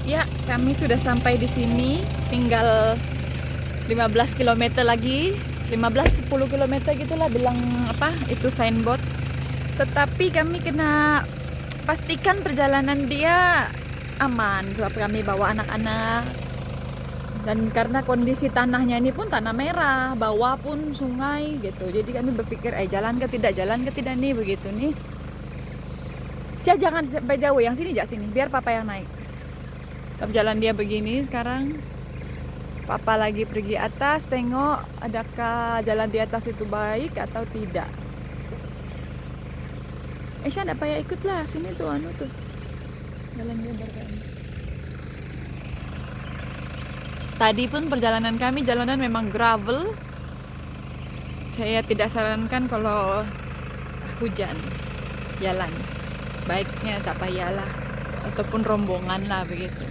Ya, kami sudah sampai di sini. Tinggal 15 km lagi. 15-10 km gitulah bilang apa itu signboard. Tetapi kami kena pastikan perjalanan dia aman sebab kami bawa anak-anak. Dan karena kondisi tanahnya ini pun tanah merah, bawah pun sungai gitu. Jadi kami berpikir jalan ke tidak nih begitu nih. Sia jangan sampai jauh, yang sini jak sini biar papa yang naik. Tapi jalan dia begini sekarang. Papa lagi pergi atas, tengok adakah jalan di atas itu baik atau tidak. Sia enggak payah ikut lah, sini tuh anu tuh. Jalan dia berkali. Tadi pun perjalanan kami, jalanan memang gravel. Saya tidak sarankan kalau hujan jalan. Baiknya tak payahlah, ataupun rombongan lah begitu.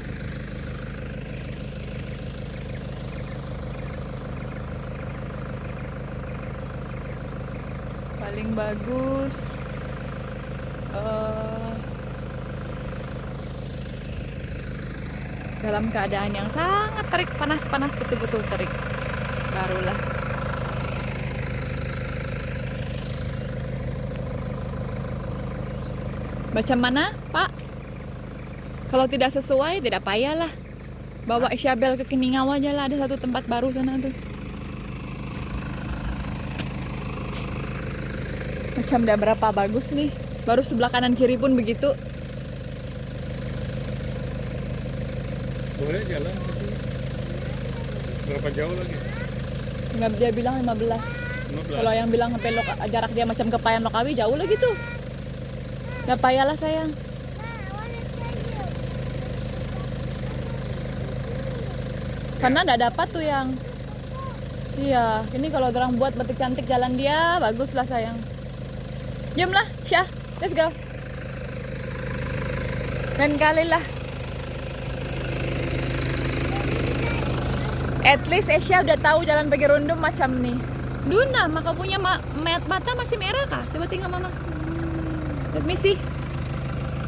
Paling bagus dalam keadaan yang sangat terik, panas-panas betul-betul terik, barulah. Macam mana, Pak? Kalau tidak sesuai, tidak payahlah. Bawa Isyabel ke Keningau aja lah, ada satu tempat baru sana tuh. Macam udah berapa bagus nih. Baru sebelah kanan kiri pun begitu. Boleh jalan tapi berapa jauh lagi? Dia bilang 15. Kalau yang bilang sampai jarak dia macam ke Payan Lokawi jauh lagi tuh. Gak payahlah sayang. Karena nggak dapat tuh yang. Iya, ini kalau orang buat batik cantik jalan dia, bagus lah sayang. Jom lah, Syah, let's go. Dan kali lah. At least Syah udah tahu jalan pergi rundum macam nih. Duna, maka punya mata masih merah kah? Coba tengok mama. Let me see.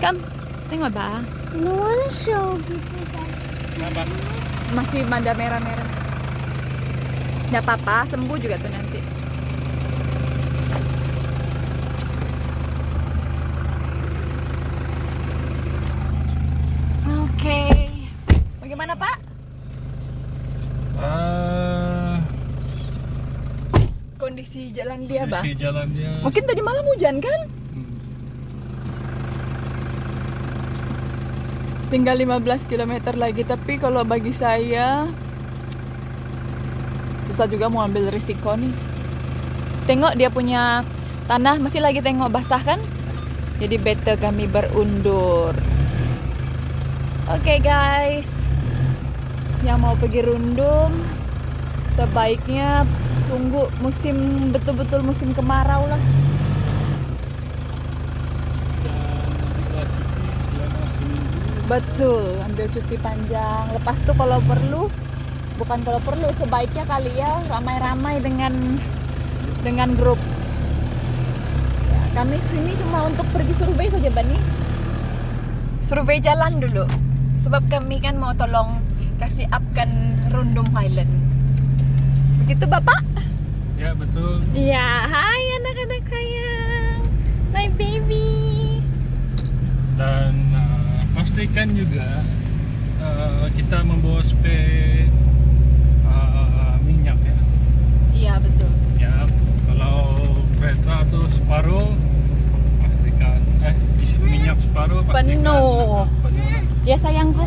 Come, tengok ba. No one show people that. Apa? Masih manda merah-merah. Nggak apa-apa, sembuh juga tuh nanti. Oke. Bagaimana Pak? Kondisi jalan dia, Bah? Kondisi jalan dia. Mungkin tadi malam hujan kan? Tinggal 15 km lagi, tapi kalau bagi saya susah juga mau ambil risiko nih. Tengok dia punya tanah masih lagi tengok basah kan? Jadi better kami berundur. Oke guys, yang mau pergi rundum sebaiknya tunggu musim betul-betul musim kemarau lah. Betul, ambil cuti panjang. Lepas tuh kalau perlu, bukan kalau perlu, sebaiknya kali ya ramai-ramai dengan grup. Ya, kami sini cuma untuk pergi survei saja, Bani. Survei jalan dulu. Sebab kami kan mau tolong kasih upkan Rundum Highland. Begitu, Bapak? Ya, betul. Iya, hai anak-anak sayang. My baby. Dan pastikan juga kita membawa spare minyak ya. Iya, betul. Ya, kalau kereta tuh separuh pastikan isi minyak separuh pastikan Penuh. penuh. Ya sayangku.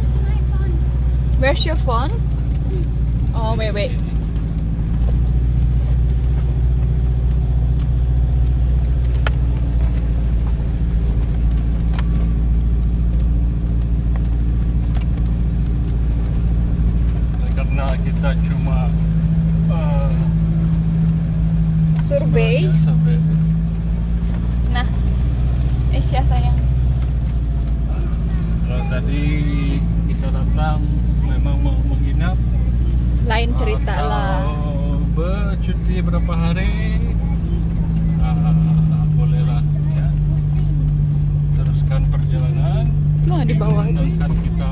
Where's your phone? Oh, wait. Karena kita cuma Survei. survei. Nah, Asia sayang. Kalau tadi kita datang memang mau menginap, Lain cerita lah. atau bercuti berapa hari, bolehlah ya, teruskan perjalanan. Wah, di bawah itu. Akan kita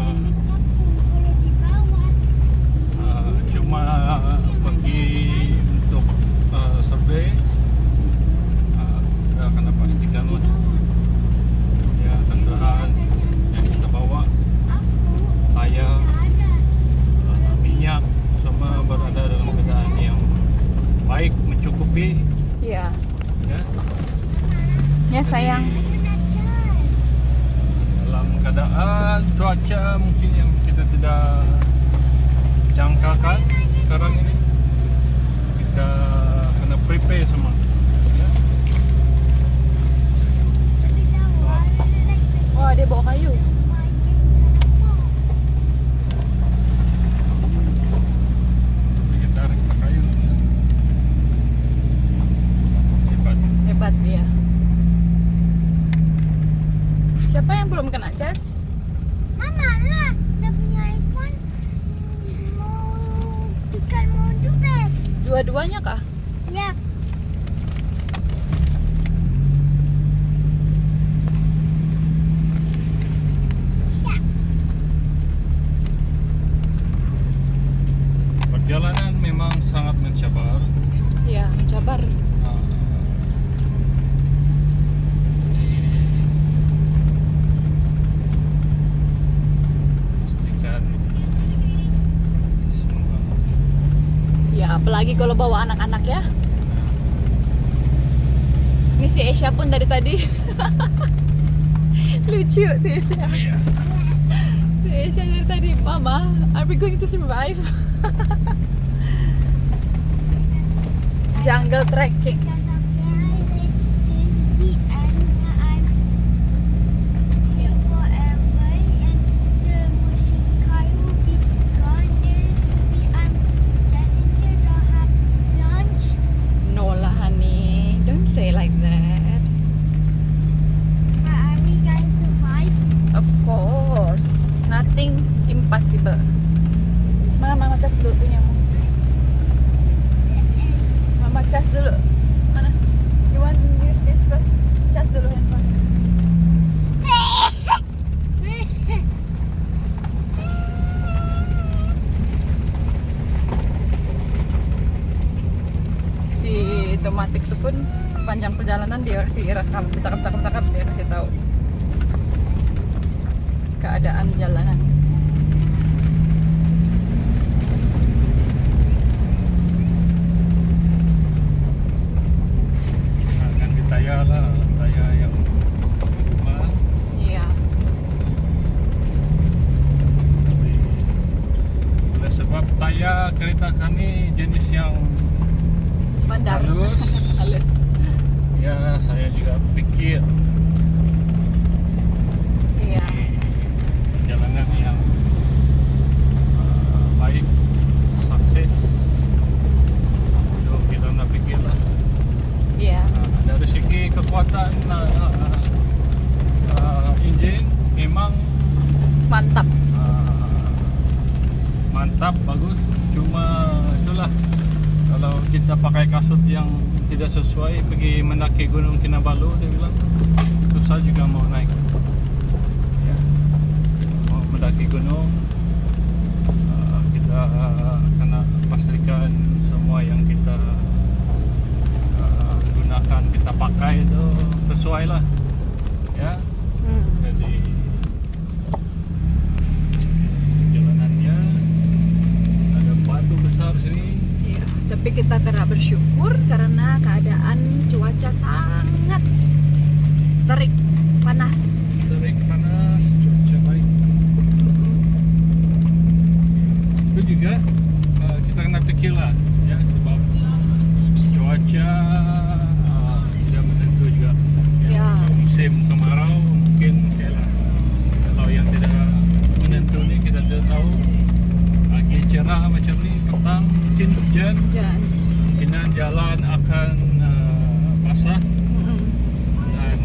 saja mungkin yang kita tidak jangkakan sekarang ini. Kita kena prepare semua. Ya. Wah, dia bawa kayu. Kita tarik ke kayu. Hebat. Hebat dia. Siapa yang belum kena cas? Mama lah, dia punya iPhone mau bukan mau dubet. Dua-duanya kah? Ya. Siap. Perjalanan memang sangat mencabar. Iya, cabar. Pastikan semua. Ya, apalagi kalau bawa anak-anak ya. Ini si Esya pun dari tadi lucu si Esya. Iya. Si Esya dari tadi, Mama, are we going to survive? Jungle trekking. Because of the the end I'm here forever and the machine car will be gone. There will be then there don't have lunch. No lah, honey. Don't say like that. But are we going to survive? Of course. Nothing impossible. Mama cas dulu punyamu. Mama cas dulu. Mana? You want to use this first? Cas dulu handphone. Si Tomatik itu pun sepanjang perjalanan dia kasih rekam, cakap dia kasih tahu keadaan jalanan. Ganti tayar lah, tayar yang lama. Iya. Tapi oleh sebab tayar kereta kami jenis yang Bandar. halus, Halus. ya saya juga pikir Iya. perjalanan yang baik, sukses. Itu kita nak pikir lah. Iya. Dari segi kekuatan enjin memang Mantap. mantap, bagus. Cuma itulah, kalau kita pakai kasut yang tidak sesuai pergi mendaki Gunung Kinabalu, dia bilang susah juga mau naik. Ya. Mau mendaki gunung, kita kena pastikan semua yang kita gunakan, kita pakai itu sesuai lah. Ya. Jadi jalanannya ada batu besar sini. Iya. Tapi kita kena bersyukur karena keadaan cuaca sangat terik, panas. Terik, panas, cuaca baik. Itu juga kita kena fikir lah, ya, sebab cuaca tidak menentu juga. Ya. Musim kemarau mungkin yalah, kalau yang tidak menentu ni kita tidak tahu. Pagi cerah macam ni, petang mungkin hujan. Hujan. Kemungkinan jalan akan basah. Dan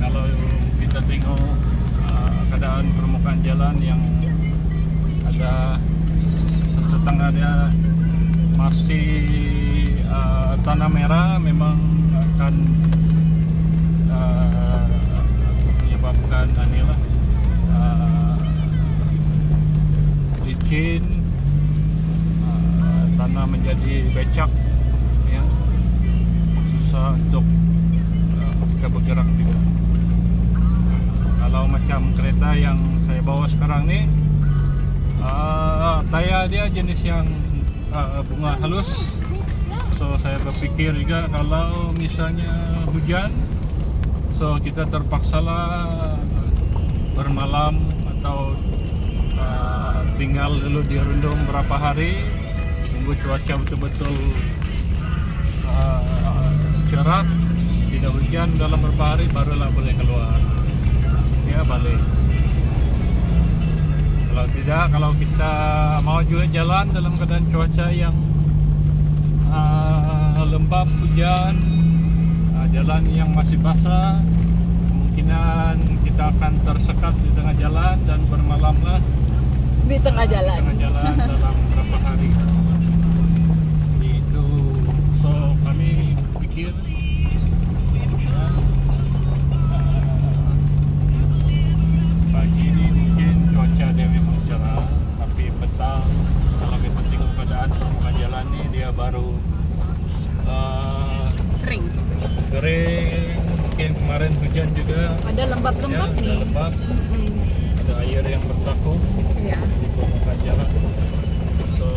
kalau kita tengok keadaan permukaan jalan yang ada setengahnya masih tanah merah, memang akan menyebabkan inilah licin, tanah menjadi becek, ya, susah untuk kita bergerak juga. Kalau macam kereta yang saya bawa sekarang ni, tayar dia jenis yang bunga halus. So saya berfikir juga kalau misalnya hujan, so kita terpaksalah bermalam atau tinggal dulu di Rundung berapa hari, tunggu cuaca betul-betul cerah, tidak hujan dalam beberapa hari, barulah boleh keluar. Ya balik. Kalau tidak, kalau kita mau juga jalan dalam keadaan cuaca yang lembab, hujan, jalan yang masih basah, kemungkinan kita akan tersekat di tengah jalan dan bermalamlah Di tengah jalan. di tengah jalan dalam beberapa hari. Jadi itu, so kami pikir pagi ini mungkin cuaca dia memang cerah, tapi petang kalau kita tengok keadaan permukaan jalan ini dia baru Kering. kering, mungkin kemarin hujan juga, Ada lembab-lembab ya, nih. ada lembab, ada air yang bertakung Iya. di permukaan jalan. So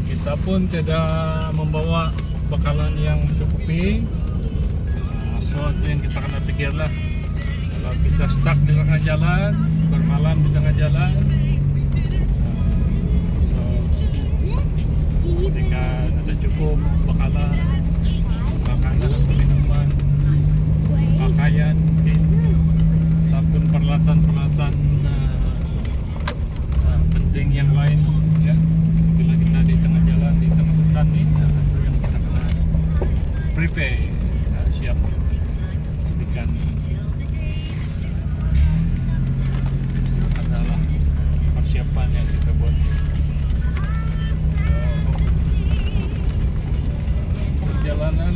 kita pun tidak membawa bekalan yang mencukupi. So itu yang kita kena pikirlah. Kalau kita stuck di tengah jalan, bermalam di tengah jalan, so ketika ada cukup bekalan, makanan atau minuman, pakaian mungkin, ataupun peralatan-peralatan penting yang lain, ya. Bila kita di tengah jalan, di tengah hutan nih, itu yang kita kena prepare, siap jadikan adalah persiapan yang kita buat. Perjalanan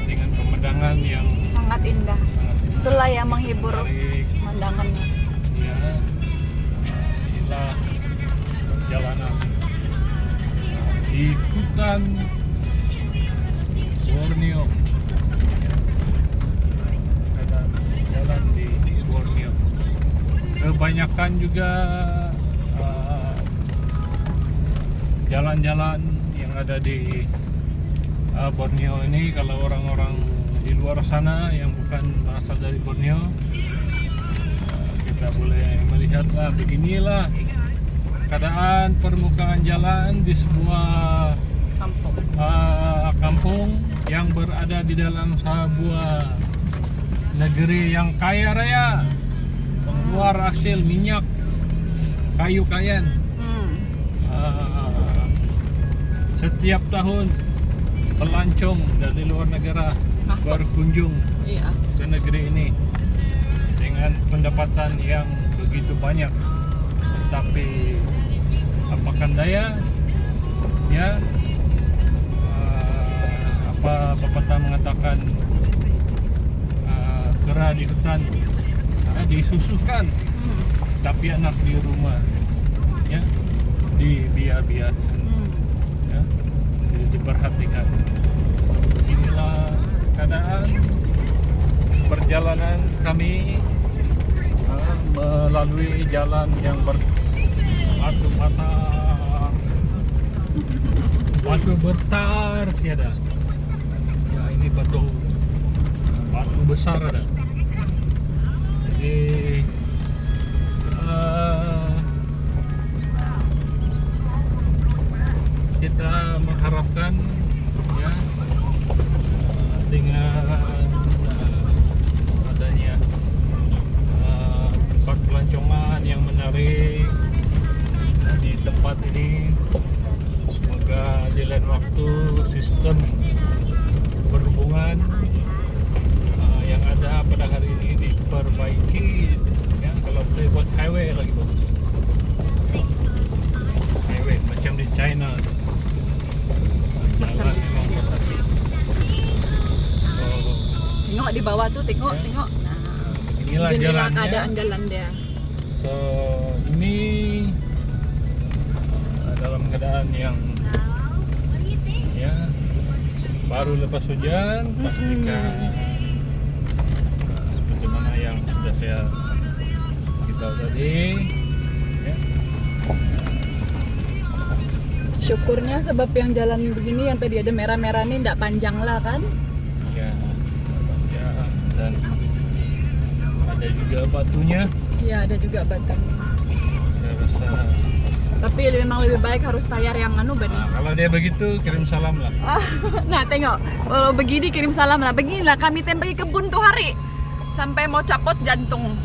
dengan pemandangan yang Sangat indah. sangat indah, Itulah yang menghibur menarik, pemandangannya. ya. Inilah perjalanan di hutan Borneo. Ada jalan di Borneo. Kebanyakan juga jalan-jalan yang ada di Borneo ini, kalau orang-orang di luar sana yang bukan berasal dari Borneo, kita boleh melihatlah beginilah keadaan permukaan jalan di sebuah Kampung. kampung yang berada di dalam sebuah negeri yang kaya raya, pengeluar hasil minyak kayu kayan. Setiap tahun pelancong dari luar negara Masuk. berkunjung Iya. ke negeri ini dengan pendapatan yang begitu banyak, tetapi apakan daya, ya, apa pepatah mengatakan, kera di hutan disusukan, tapi anak di rumah, ya, dibiarkan, ya, diperhatikan. Inilah keadaan perjalanan kami melalui jalan yang batu bertar tiada. Ya, ini batu besar ada. Jadi kita mengharapkan, ya, dengan adanya tempat pelancongan yang menarik di tempat ini, semoga di lain waktu sistem perhubungan yang ada pada hari ini diperbaiki, ya. Kalau boleh buat highway lagi bagus, highway macam di China, Macam jalan di memang China. bersatu. So, Tengok di bawah tuh, tengok, Ya. tengok. inilah Inilah jalannya. keadaan jalan dia. So ini dalam keadaan yang, ya, baru lepas hujan, pastikan seperti mana yang sudah saya beritahu tadi, ya. Syukurnya sebab yang jalan begini yang tadi ada merah-merah nih tidak panjang lah kan? Ya, dan ada juga batunya, Iya, ada juga batu. Saya rasa. Tapi memang lebih baik harus tayar yang anu Bani. Nah, kalau dia begitu kirim salam lah. Nah tengok, kalau begini kirim salam lah. Beginilah kami pergi kebun tuh hari sampai mau capot jantung.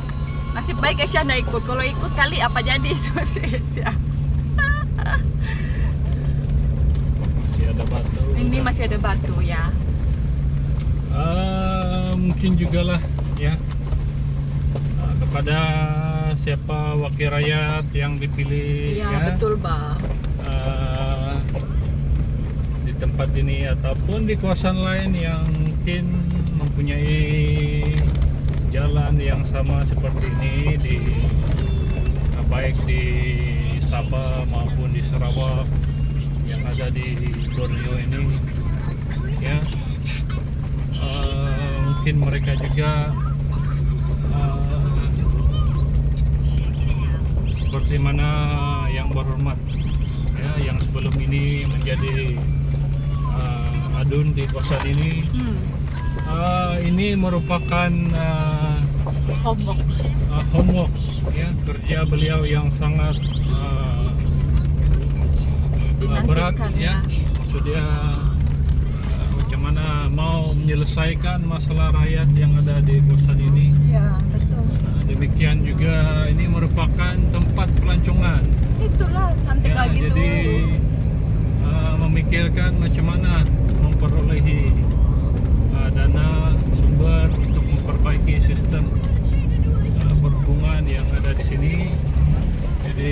Nasib baik Esya nggak ikut. Kalau ikut kali apa jadi itu si Esya. Masih ada batu. Ini masih ada batu ya. Mungkin juga lah ya, kepada siapa wakil rakyat yang dipilih Iya ya, betul Bah. di tempat ini ataupun di kawasan lain yang mungkin mempunyai jalan yang sama seperti ini di baik di Sabah maupun di Sarawak yang ada di Borneo ini ya. Mungkin mereka juga seperti mana yang berhormat ya, yang sebelum ini menjadi adun di kawasan ini. Ini merupakan homework ya, kerja beliau yang sangat berat ya. Maksudnya macam mana mau menyelesaikan masalah rakyat yang ada di kawasan ini. Iya betul. Demikian juga ini merupakan tempat pelancongan. Itulah cantik Ya, lagi jadi tuh. memikirkan macam mana memperolehi dana sumber untuk memperbaiki sistem perhubungan yang ada di sini. Jadi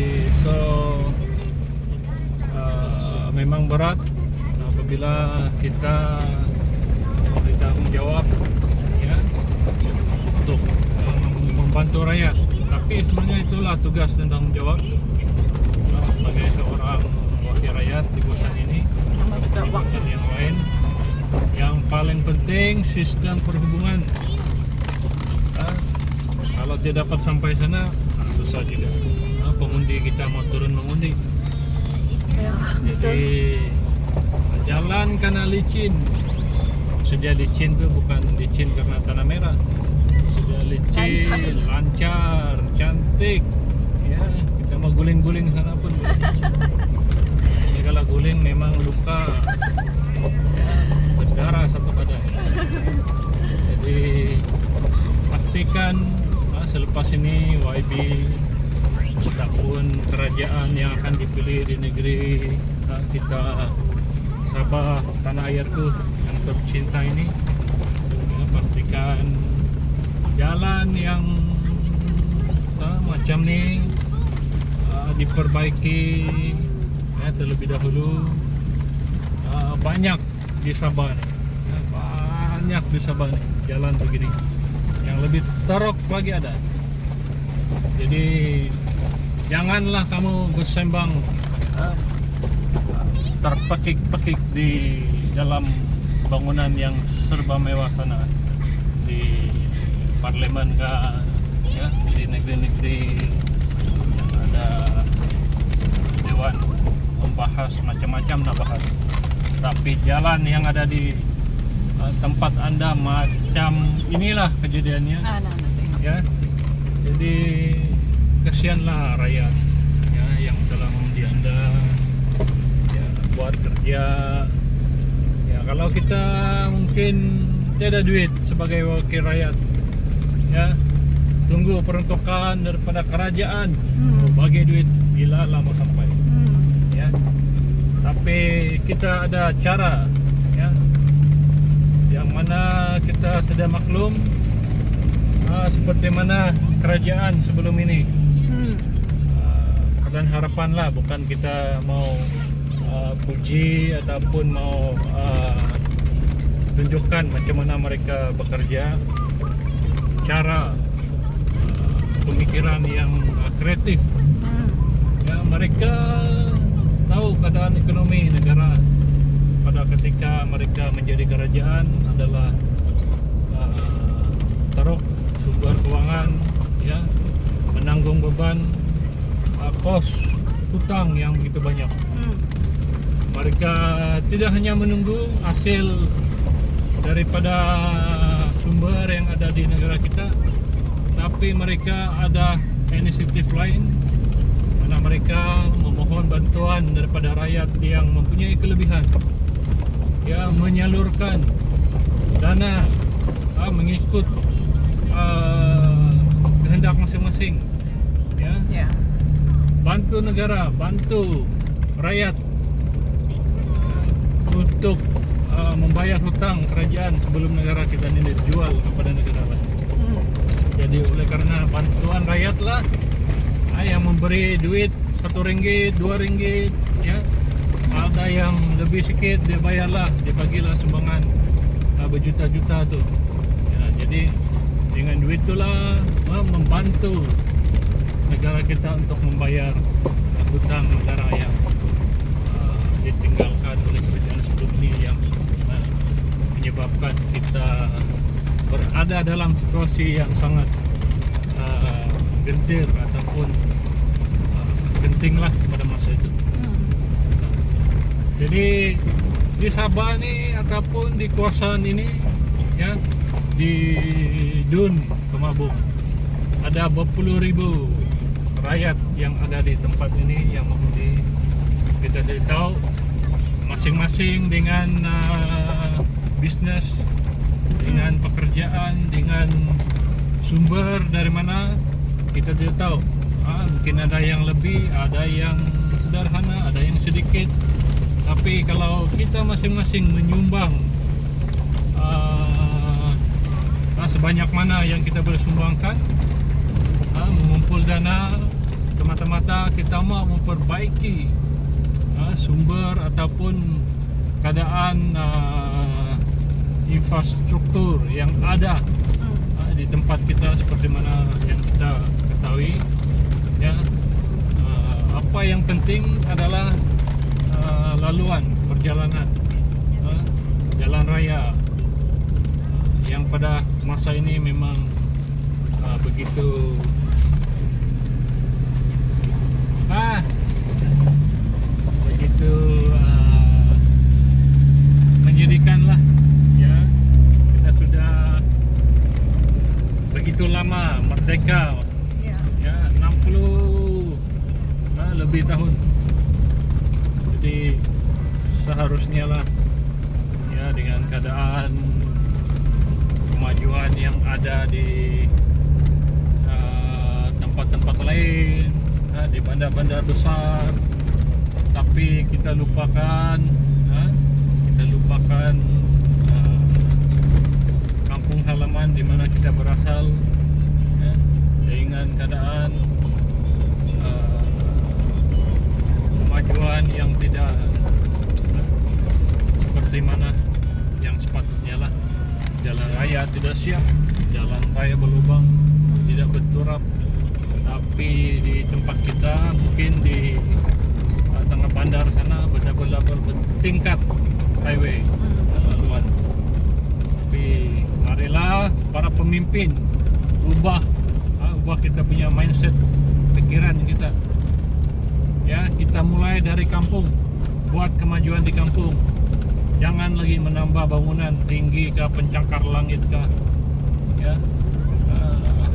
memang berat apabila kita bertanggung jawab ya untuk membantu rakyat. Tapi sebenarnya itulah tugas dan tanggung jawab sebagai seorang wakil rakyat di kawasan ini, di kawasan yang lain. Yang paling penting sistem perhubungan. Kalau tidak dapat sampai sana susah juga. Pengundi kita mau turun mengundi. Ya, Jadi jalan karena licin. Sedia licin tuh bukan licin karena tanah merah. Sedia licin, lancar, cantik. Ya, kita mau guling-guling sana pun. Ini kalau guling memang luka. Ya, berdarah satu badan. Jadi pastikan selepas ini YB ataupun kerajaan yang akan dipilih di negeri kita Sabah, tanah airku yang tercinta ini, ya, pastikan jalan yang macam ni diperbaiki ya, terlebih dahulu. Banyak di Sabah nih, ya, banyak di Sabah nih jalan begini, yang lebih teruk lagi ada. Jadi janganlah kamu bersembang terpekik-pekik di dalam bangunan yang serba mewah sana di parlemen kah ya, di negeri-negeri yang ada dewan membahas macam-macam nak bahas. Tapi jalan yang ada di tempat Anda macam inilah kejadiannya. tengok. Ya, jadi kesianlah rakyat ya yang telah mengundi Anda ya, buat kerja ya. Kalau kita mungkin tidak ada duit sebagai wakil rakyat ya, tunggu peruntukan daripada kerajaan bagi duit bila lama sampai ya. Tapi kita ada cara ya, yang mana kita sudah maklum seperti mana kerajaan sebelum ini. Dan harapanlah, bukan kita mau puji ataupun mau tunjukkan macam mana mereka bekerja, cara pemikiran yang kreatif ya. Mereka tahu keadaan ekonomi negara pada ketika mereka menjadi kerajaan adalah teruk sumber keuangan ya, menanggung beban kos hutang yang begitu banyak. Mereka tidak hanya menunggu hasil daripada sumber yang ada di negara kita, tapi mereka ada inisiatif lain mana mereka memohon bantuan daripada rakyat yang mempunyai kelebihan, ya, menyalurkan dana mengikut kehendak masing-masing, ya, Ya. bantu negara, bantu rakyat untuk membayar hutang kerajaan sebelum negara kita ini dijual kepada negara lain. Jadi oleh karena bantuan rakyat lah yang memberi duit RM1, RM2, ya, ada yang lebih sikit dia bayarlah, dia bagilah sumbangan berjuta-juta tu, ya, jadi dengan duit itulah membantu negara kita untuk membayar hutang negara yang ditinggalkan oleh kerajaan sebelum ini yang menyebabkan kita berada dalam situasi yang sangat gentir ataupun genting lah pada masa itu. Jadi di Sabah ni ataupun di kawasan ini, ya, di Dun Temabung ada berpuluh ribu rakyat yang ada di tempat ini yang mengundi. Kita tidak tahu masing-masing dengan bisnes, dengan pekerjaan, dengan sumber dari mana kita tidak tahu. Mungkin ada yang lebih, ada yang sederhana, ada yang sedikit. Tapi kalau kita masing-masing menyumbang sebanyak mana yang kita boleh sumbangkan, mengumpul dana, semata-mata kita mau memperbaiki sumber ataupun keadaan infrastruktur yang ada di tempat kita seperti mana yang kita ketahui, ya. Apa yang penting adalah laluan perjalanan jalan raya yang pada masa ini memang begitu begitu menyedihkan lah, ya. Kita sudah begitu lama merdeka, ya, 60 lebih tahun. Jadi seharusnya lah, ya, dengan keadaan kemajuan yang ada di tempat-tempat lain, di bandar-bandar besar, tapi kita lupakan kampung halaman di mana kita berasal, ya, dengan keadaan kemajuan yang tidak seperti mana yang sepatutnya lah. Jalan raya tidak siap, jalan raya berlubang, tidak berturap. Tapi di tempat kita mungkin di tengah bandar sana betul-betul bertingkat highway laluan. Tapi marilah para pemimpin ubah kita punya mindset, pikiran kita. Ya, kita mulai dari kampung, buat kemajuan di kampung. Jangan lagi menambah bangunan tinggi ke pencakar langit ke, ya,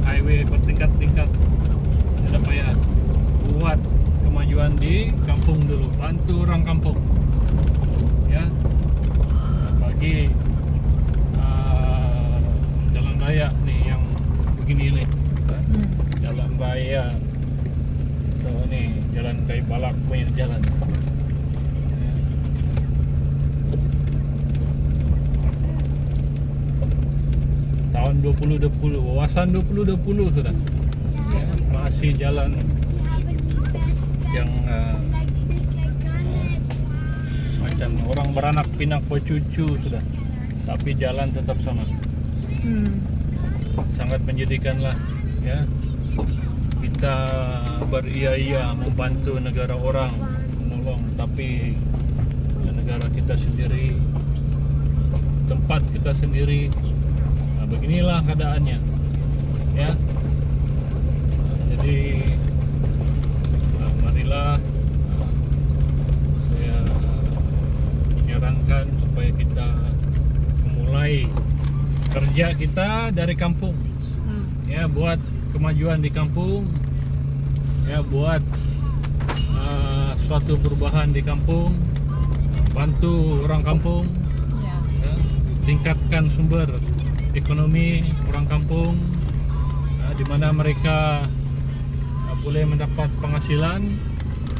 highway bertingkat-tingkat. Tidak payah. Buat kemajuan di kampung dulu, bantu orang kampung, ya. Bagi jalan raya nih yang begini nih, jalan raya. So, ini jalan kayu balak punya jalan. Tahun 2020, wawasan 2020 sudah, ya, masih jalan yang macam orang beranak pinak bercucu sudah, tapi jalan tetap sama. Sangat menyedihkan lah, ya. Kita beria-ia membantu negara orang, menolong, tapi negara kita sendiri, tempat kita sendiri, beginilah keadaannya, ya. Jadi marilah saya menyarankan supaya kita memulai kerja kita dari kampung, ya, buat kemajuan di kampung, buat suatu perubahan di kampung, bantu orang kampung, Ya. ya, tingkatkan sumber ekonomi orang kampung, di mana mereka boleh mendapat penghasilan.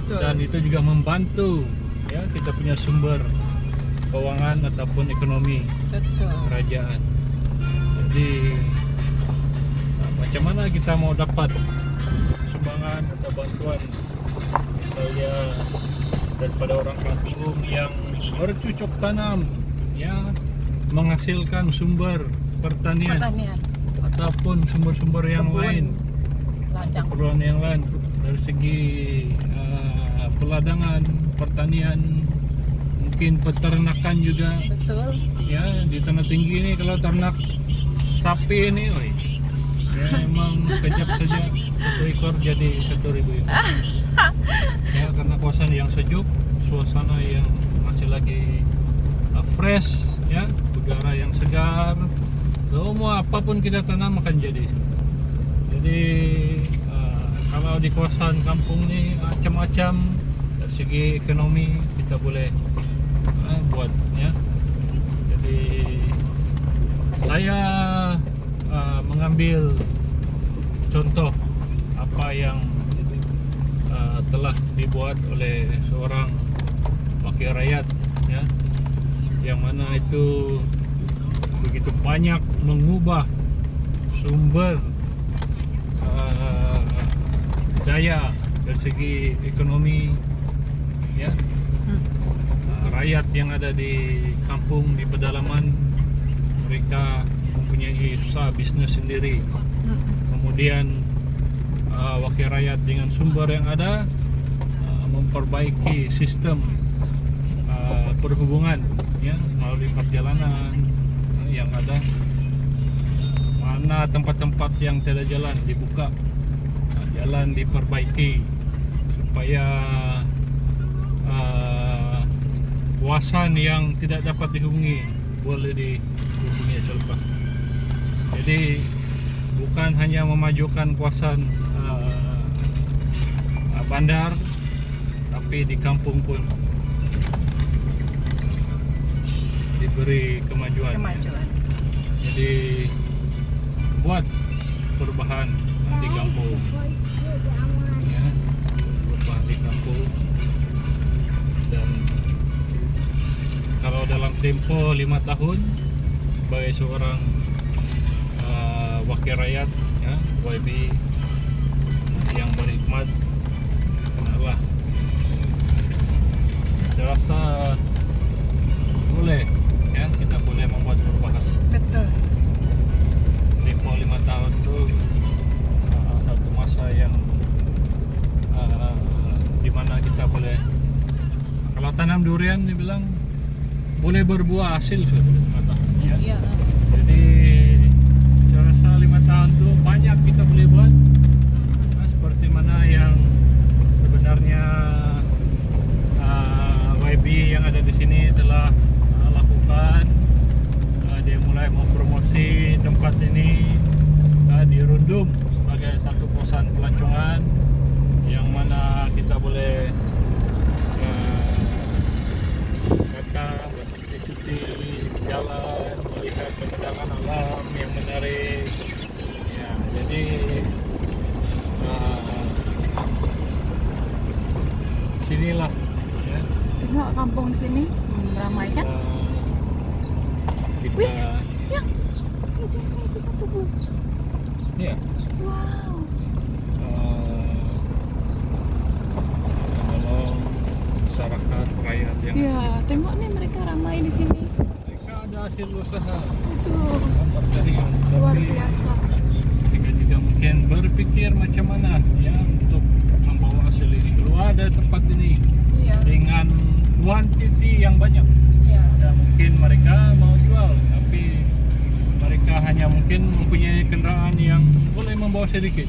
Betul. Dan itu juga membantu ya kita punya sumber keuangan ataupun ekonomi Betul. kerajaan. Jadi macam mana kita mau dapat sumbangan atau bantuan misalnya daripada orang kampung yang bercocok tanam, ya, menghasilkan sumber pertanian Pertanian. ataupun sumber-sumber yang Kebun. lain, Ladang. keperluan yang lain dari segi peladangan, pertanian, mungkin peternakan juga. Betul. Ya, di tanah tinggi ini kalau ternak sapi ini, oi, ya emang kejap saja 1 ekor jadi 1.000. Ya, karena kawasan yang sejuk, suasana yang masih lagi fresh, ya, udara yang segar, semua apapun kita tanam akan jadi. Jadi kalau di kawasan kampung ini macam-macam dari segi ekonomi kita boleh buat, ya. Jadi saya mengambil contoh apa yang telah dibuat oleh seorang wakil rakyat, ya, yang mana itu begitu banyak mengubah sumber daya dari segi ekonomi, ya. Rakyat yang ada di kampung, di pedalaman, mereka mempunyai usaha bisnis sendiri. Kemudian wakil rakyat dengan sumber yang ada memperbaiki sistem perhubungan, ya, melalui perjalanan yang ada. Mana tempat-tempat yang tidak jalan dibuka, jalan diperbaiki supaya kawasan yang tidak dapat dihubungi boleh dihubungi selepas. Jadi bukan hanya memajukan kawasan bandar, tapi di kampung pun diberi kemajuan. Jadi buat perubahan di kampung, ya, perubahan di kampung. Dan kalau dalam tempo 5 tahun sebagai seorang wakil rakyat, ya, YB yang berhikmat, kenallah, saya rasa boleh, ya, kita boleh membuat perubahan. Betul. Tempo 5 tahun itu satu masa yang dimana kita boleh, kalau tanam durian dibilang boleh berbuah hasil suatu 5 tahun, ya. Iya. Jadi saya rasa 5 tahun itu banyak kita boleh buat. Seperti mana yang sebenarnya YB yang ada di sini telah lakukan. Dia mulai mempromosi tempat ini di Rundum sebagai satu kawasan pelancongan yang mana kita boleh datang bercuti-cuti, jalan, melihat pemandangan alam yang menarik, ya. Jadi sinilah, ya, Tengok kampung di sini ramai kan? kita, Wih, ya. Saya bisa tubuh. ya, Wow. menolong masyarakat rakyat yang Ya, tengok nih mereka ramai di sini. mereka ada hasil usaha Betul. pertanian, Luar tapi biasa. mereka juga mungkin berpikir macam mana, ya, untuk membawa hasil ini keluar dari tempat ini Iya. dengan kuantiti yang banyak. Iya. Dan mungkin mereka mau jual, tapi mereka hanya mungkin mempunyai kendaraan yang boleh membawa sedikit.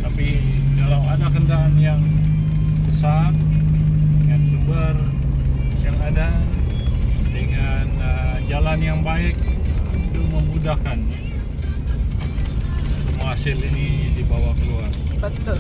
Tapi kalau ada kendaraan yang besar dengan sumber yang ada, dengan jalan yang baik, itu memudahkan semua hasil ini dibawa keluar. Betul.